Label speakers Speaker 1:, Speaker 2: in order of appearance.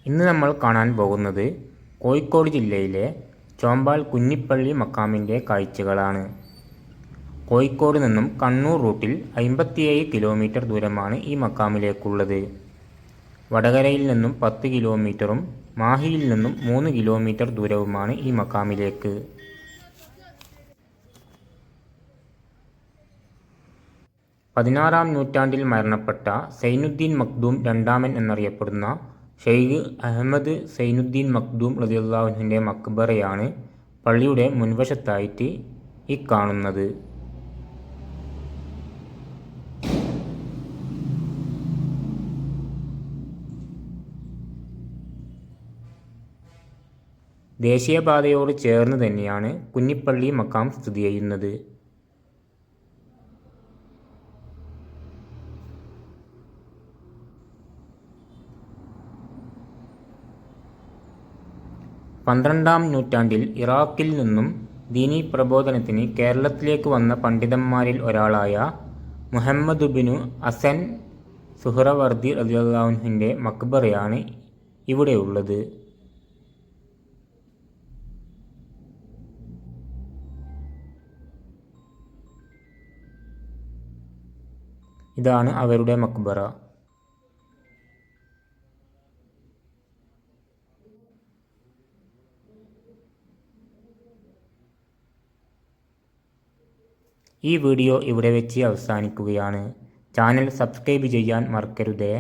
Speaker 1: ഇന്ന് നമ്മൾ കാണാൻ പോകുന്നത് കോഴിക്കോട് ജില്ലയിലെ ചോമ്പാൽ കുഞ്ഞിപ്പള്ളി മക്കാമിൻ്റെ കാഴ്ചകളാണ്. കോഴിക്കോട് നിന്നും കണ്ണൂർ റൂട്ടിൽ 57 കിലോമീറ്റർ ദൂരമാണ് ഈ മക്കാമിലേക്കുള്ളത്. വടകരയിൽ നിന്നും 10 കിലോമീറ്ററും മാഹിയിൽ നിന്നും 3 കിലോമീറ്റർ ദൂരവുമാണ് ഈ മക്കാമിലേക്ക്. പതിനാറാം നൂറ്റാണ്ടിൽ മരണപ്പെട്ട സൈനുദ്ദീൻ മഖ്ദൂം രണ്ടാമൻ എന്നറിയപ്പെടുന്ന ഷെയ്ഖ് അഹമ്മദ് സൈനുദ്ദീൻ മഖ്ദൂം റളിയല്ലാഹു അൻഹുവിൻ്റെ മക്ബറയാണ് പള്ളിയുടെ മുൻവശത്തായിട്ട് ഈ കാണുന്നത്. ദേശീയപാതയോട് ചേർന്ന് തന്നെയാണ് കുഞ്ഞിപ്പള്ളി മക്കാം സ്ഥിതി ചെയ്യുന്നത്. പന്ത്രണ്ടാം നൂറ്റാണ്ടിൽ ഇറാഖിൽ നിന്നും ദീനീ പ്രബോധനത്തിന് കേരളത്തിലേക്ക് വന്ന പണ്ഡിതന്മാരിൽ ഒരാളായ മുഹമ്മദ് ഇബ്നു ഹസൻ സുഹ്റവർദി റളിയല്ലാഹു അൻഹുവിൻ്റെ മക്ബറയാണ് ഇവിടെയുള്ളത്. ഇതാണ് അവരുടെ മക്ബറ. ഈ വീഡിയോ ഇവിടെ വെച്ച് അവസാനിക്കുകയാണ്. ചാനൽ സബ്സ്ക്രൈബ് ചെയ്യാൻ മറക്കരുതേ.